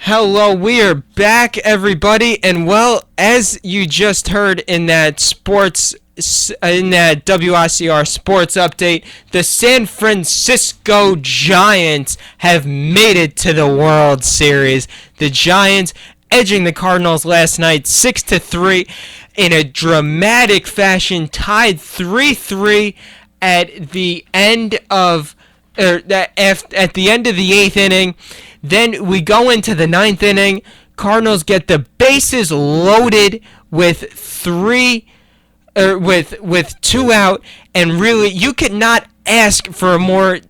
Hello, we are back, everybody, and well, as you just heard in that WICR sports update, the San Francisco Giants have made it to the World Series. The Giants edging the Cardinals last night 6-3 in a dramatic fashion, tied 3-3 at the end of at the end of the eighth inning. Then we go into the ninth inning. Cardinals get the bases loaded with with two out, and really you could not ask for a more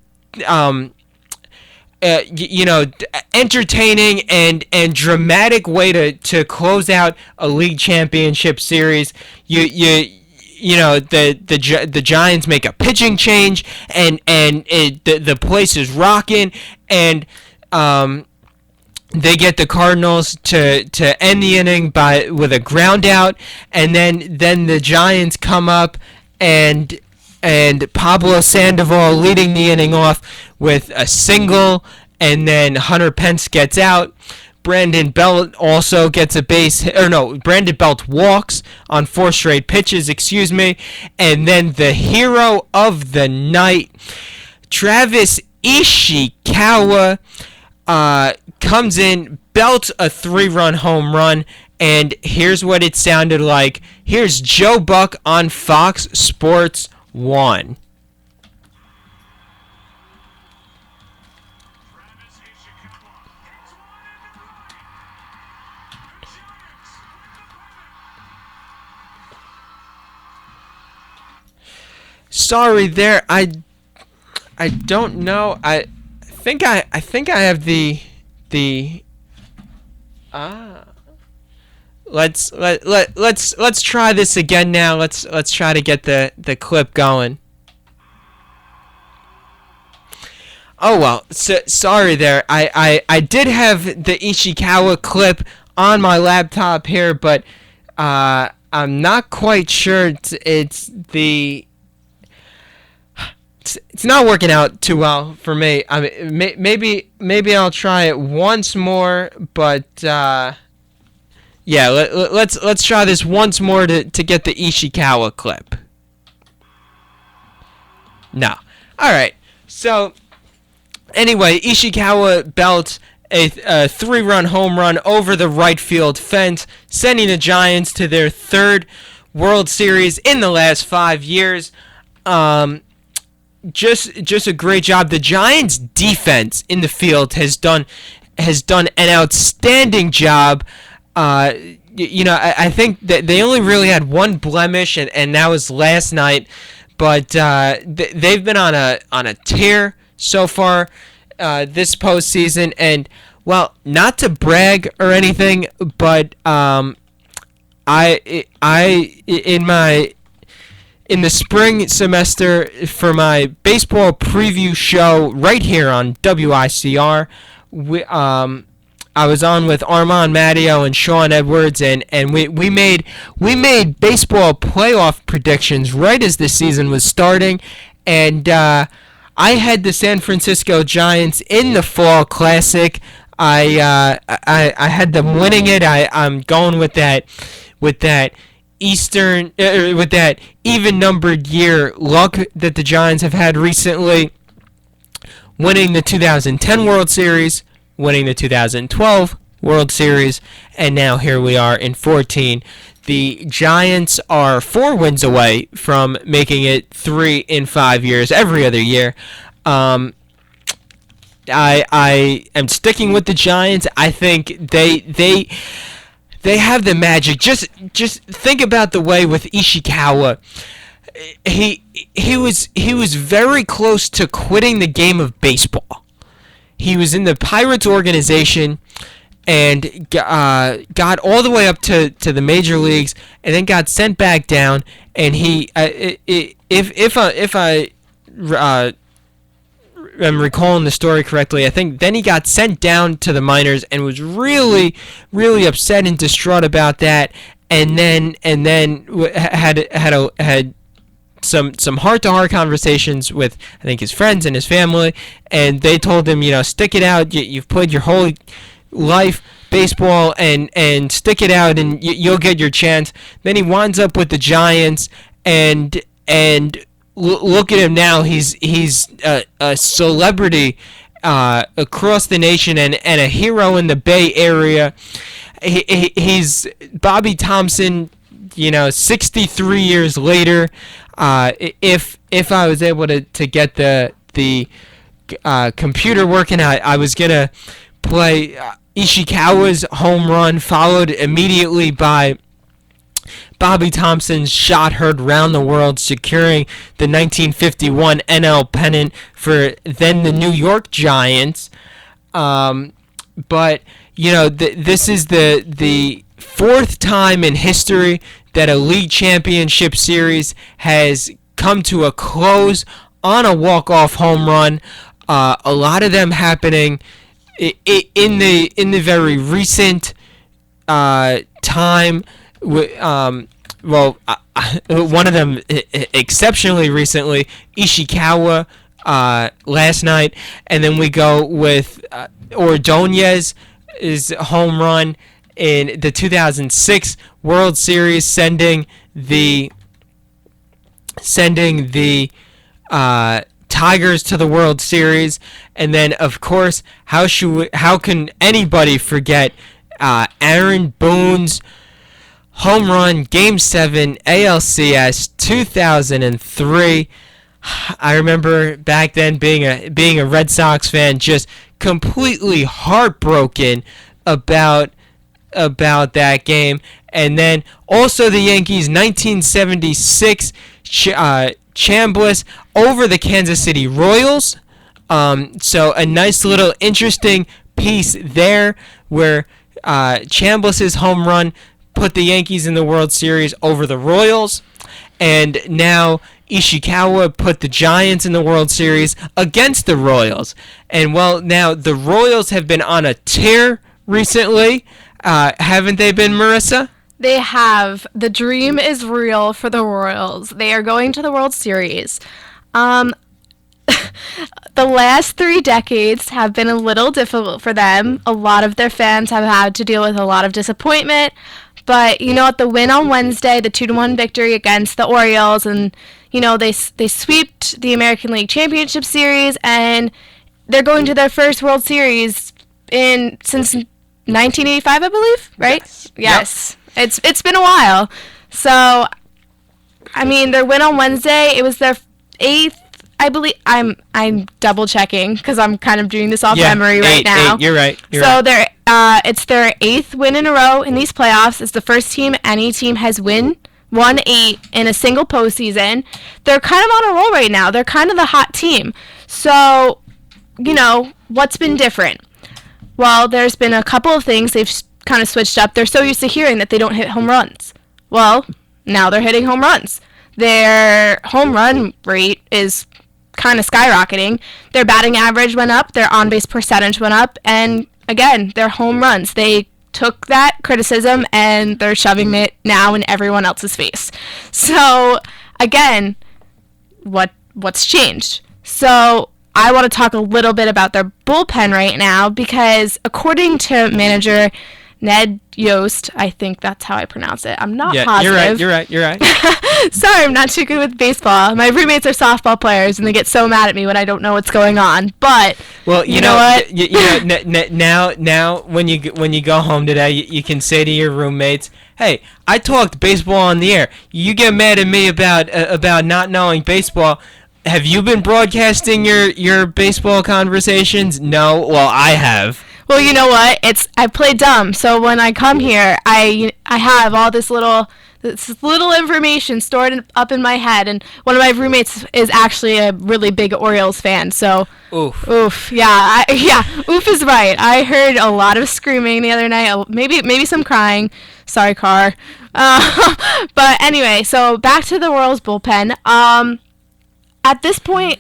entertaining and dramatic way to close out a league championship series. The Giants make a pitching change, and the place is rocking, and they get the Cardinals to end the inning with a ground out, and then the Giants come up, and Pablo Sandoval leading the inning off with a single, and then Hunter Pence gets out. Brandon Belt also gets Brandon Belt walks on 4 straight pitches, and then the hero of the night, Travis Ishikawa, comes in, belts a 3-run home run, and here's what it sounded like. Here's Joe Buck on Fox Sports 1. Sorry there, I don't know. I think I have the let's try this again now. Let's try to get the clip going. Oh well, sorry there. I did have the Ishikawa clip on my laptop here, but I'm not quite sure it's not working out too well for me. I mean, maybe I'll try it once more, but yeah, let's try this once more to get the Ishikawa clip. No. All right. So anyway, Ishikawa belts a 3-run home run over the right field fence, sending the Giants to their 3rd World Series in the last 5 years. Just a great job. The Giants' defense in the field has done an outstanding job. I think that they only really had one blemish, and that was last night. But they've been on a tear so far this postseason. And well, not to brag or anything, but in the spring semester for my baseball preview show right here on WICR, I was on with Armand Matteo and Sean Edwards, and we made baseball playoff predictions right as the season was starting, and I had the San Francisco Giants in the Fall Classic. I had them winning it. I'm going with that with that even numbered year luck that the Giants have had recently, winning the 2010 World Series, winning the 2012 World Series, and now here we are in 14. The Giants are 4 wins away from making it 3 in 5 years, every other year. I am sticking with the Giants. I think they have the magic. Just think about the way with Ishikawa. He was very close to quitting the game of baseball. He was in the Pirates organization and got all the way up to the major leagues, and then got sent back down. And he, if I am recalling the story correctly, I think then he got sent down to the minors and was really, really upset and distraught about that, and then had some heart-to-heart conversations with, I think, his friends and his family, and they told him, stick it out. You've played your whole life baseball and stick it out, and you'll get your chance. Then he winds up with the Giants, and look at him now. He's a celebrity across the nation and a hero in the Bay Area. He's Bobby Thompson, 63 years later. If I was able to get the computer working, I was gonna play Ishikawa's home run, followed immediately by Bobby Thompson's shot heard round the world, securing the 1951 NL pennant for then the New York Giants. But this is the fourth time in history that a league championship series has come to a close on a walk-off home run. A lot of them happening in the very recent time. One of them exceptionally recently, Ishikawa last night, and then we go with Ordonez's home run in the 2006 World Series, sending the Tigers to the World Series. And then, of course, how can anybody forget Aaron Boone's home run, Game 7, ALCS 2003. I remember back then being a Red Sox fan, just completely heartbroken about that game. And then also the Yankees' 1976 Chambliss over the Kansas City Royals. So a nice little interesting piece there where Chambliss's home run put the Yankees in the World Series over the Royals, and now Ishikawa put the Giants in the World Series against the Royals. And well, now the Royals have been on a tear recently, haven't they been, Marissa? They have. The dream is real for the Royals. They are going to the World Series. The last 3 decades have been a little difficult for them. A lot of their fans have had to deal with a lot of disappointment. But, the win on Wednesday, the 2-1 victory against the Orioles, and, they sweeped the American League Championship Series, and they're going to their first World Series since 1985, I believe, right? Yes. Yep. It's been a while. So, their win on Wednesday, it was their 8th, I believe. I'm double checking because I'm kind of doing this off memory right now. 8. You're right. It's their 8th win in a row in these playoffs. It's the first time any team has won 8 in a single postseason. They're kind of on a roll right now. They're kind of the hot team. So, what's been different? Well, there's been a couple of things they've kind of switched up. They're so used to hearing that they don't hit home runs. Well, now they're hitting home runs. Their home run rate is kind of skyrocketing. Their batting average went up. Their on-base percentage went up. And, again, their home runs. They took that criticism and they're shoving it now in everyone else's face. So, again, what's changed? So, I want to talk a little bit about their bullpen right now because according to manager Ned Yost, I think that's how I pronounce it. I'm not positive. You're right. Sorry, I'm not too good with baseball. My roommates are softball players, and they get so mad at me when I don't know what's going on. But you know what? Now when you go home today, you can say to your roommates, "Hey, I talked baseball on the air. You get mad at me about not knowing baseball. Have you been broadcasting your baseball conversations?" "No." "Well, I have." Well, you know what? I play dumb, so when I come here, I have all this little information stored up in my head, and one of my roommates is actually a really big Orioles fan, so oof, yeah, oof is right. I heard a lot of screaming the other night, maybe some crying. Sorry, Car. But anyway, so back to the Royals bullpen. At this point,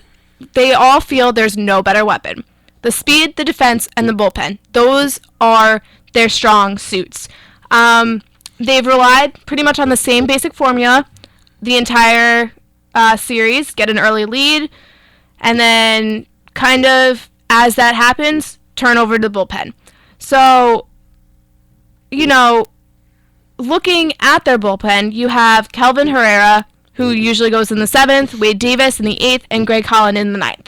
they all feel there's no better weapon. The speed, the defense, and the bullpen. Those are their strong suits. They've relied pretty much on the same basic formula the entire series. Get an early lead, and then kind of as that happens, turn over to the bullpen. So, you know, looking at their bullpen, you have Kelvin Herrera, who usually goes in the 7th, Wade Davis in the 8th, and Greg Holland in the 9th.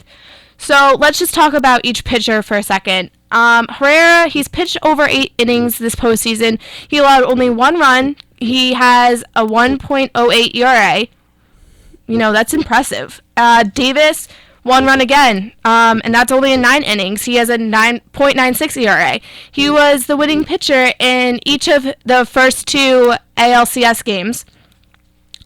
So let's just talk about each pitcher for a second. Herrera, he's pitched over 8 innings this postseason. He allowed only 1 run. He has a 1.08 ERA. You know, that's impressive. Davis, 1 run again, and that's only in 9 innings. He has a 9.96 ERA. He was the winning pitcher in each of the first 2 ALCS games.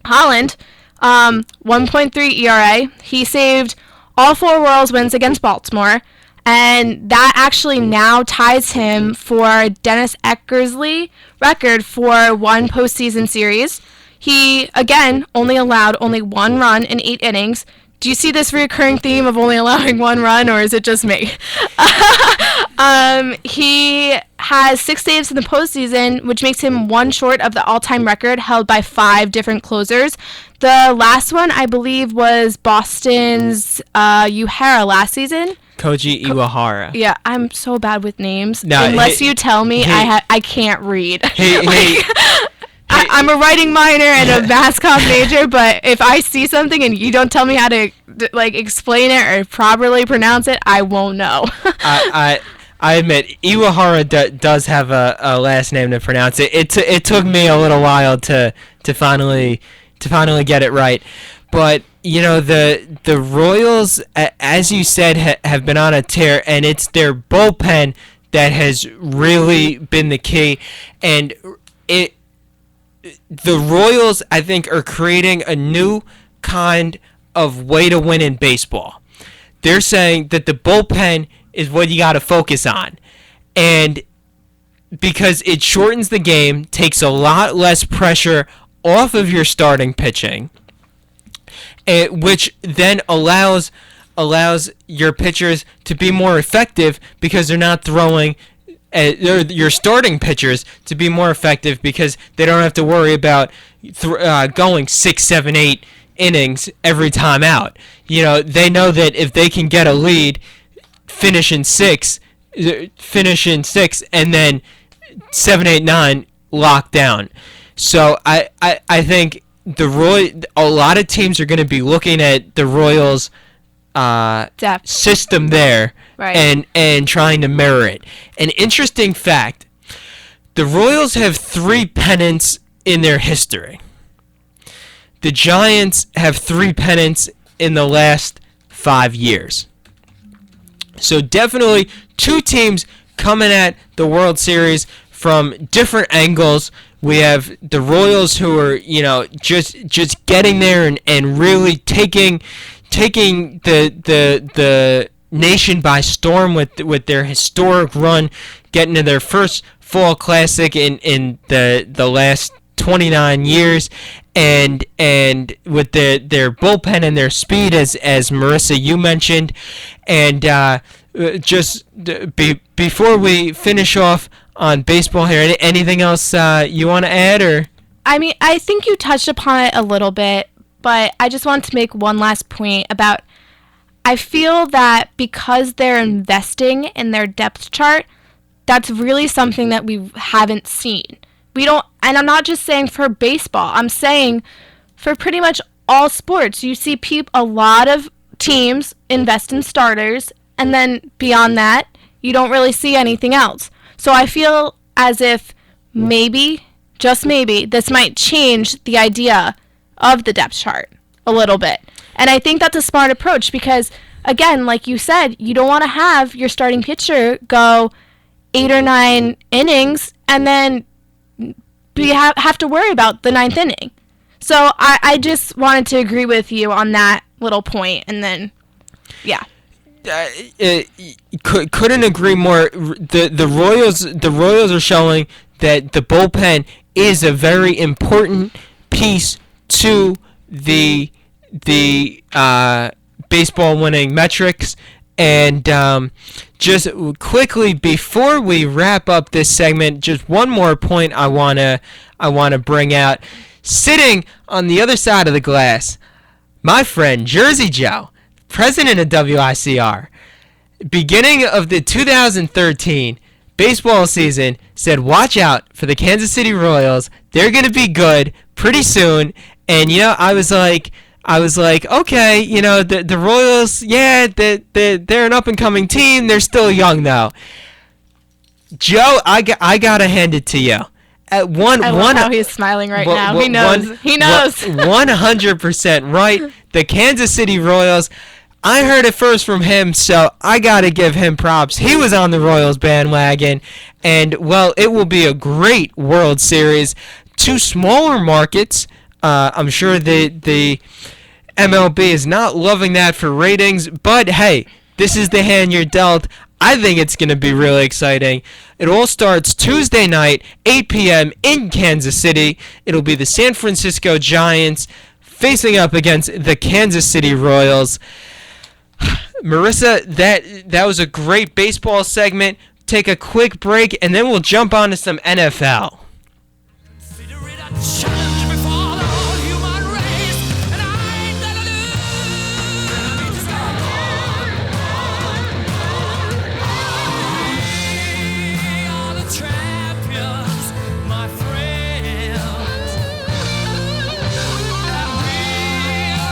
Holland, 1.3 ERA. He saved all 4 Royals wins against Baltimore, and that actually now ties him for Dennis Eckersley record for 1 postseason series. He, again, only allowed 1 run in 8 innings. Do you see this recurring theme of only allowing 1 run, or is it just me? He has 6 saves in the postseason, which makes him 1 short of the all-time record held by 5 different closers. The last one, I believe, was Boston's Uehara last season. Koji Iwahara. Yeah, I'm so bad with names. Unless you tell me, I can't read. I'm a writing minor and a math comp major, but if I see something and you don't tell me how to explain it or properly pronounce it, I won't know. I admit Iwahara does have a last name to pronounce it. It took me a little while to finally get it right, but you know the Royals, as you said, have been on a tear, and it's their bullpen that has really been the key, and the Royals, I think, are creating a new kind of way to win in baseball. They're saying that the bullpen is what you got to focus on. And because it shortens the game, takes a lot less pressure off of your starting pitching, which then allows your pitchers to be more effective because they're not throwing your starting pitchers to be more effective because they don't have to worry about going 6, 7, 8 innings every time out. You know, they know that if they can get a lead, finish in 6, and then 7, 8, 9 lock down. So I think a lot of teams are going to be looking at the Royals' system there. Right. And trying to mirror it. An interesting fact, the Royals have 3 pennants in their history. The Giants have 3 pennants in the last 5 years. So definitely 2 teams coming at the World Series from different angles. We have the Royals who are, you know, just getting there and really taking the nation by storm with their historic run, getting to their first fall classic in the last 29 years, and with their bullpen and their speed, as Marissa, you mentioned. And before we finish off on baseball here, anything else you want to add? Or I mean, I think you touched upon it a little bit, but I just want to make one last point about, I feel that because they're investing in their depth chart, that's really something that we haven't seen. We don't, and I'm not just saying for baseball, I'm saying for pretty much all sports. You see a lot of teams invest in starters, and then beyond that, you don't really see anything else. So I feel as if maybe, just maybe, this might change the idea of the depth chart a little bit. And I think that's a smart approach because, again, like you said, you don't want to have your starting pitcher go 8 or 9 innings and then have to worry about the 9th inning. So I just wanted to agree with you on that little point, and then, yeah. Couldn't agree more. The Royals are showing that the bullpen is a very important piece to the baseball winning metrics. And just quickly before we wrap up this segment, just one more point I wanna bring out. Sitting on the other side of the glass, my friend Jersey Joe, president of WICR. Beginning of the 2013 baseball season, said watch out for the Kansas City Royals. They're going to be good pretty soon. And, I was like, okay, the Royals, yeah, they're an up-and-coming team. They're still young, though. Joe, I got to hand it to you. I love how he's smiling right now. He knows. He knows. 100% right. The Kansas City Royals, I heard it first from him, so I got to give him props. He was on the Royals bandwagon, and, well, it will be a great World Series. Two smaller markets. I'm sure the MLB is not loving that for ratings, but, hey, this is the hand you're dealt. I think it's going to be really exciting. It all starts Tuesday night, 8 p.m. in Kansas City. It'll be the San Francisco Giants facing up against the Kansas City Royals. Marissa, that was a great baseball segment. Take a quick break, and then we'll jump on to some NFL.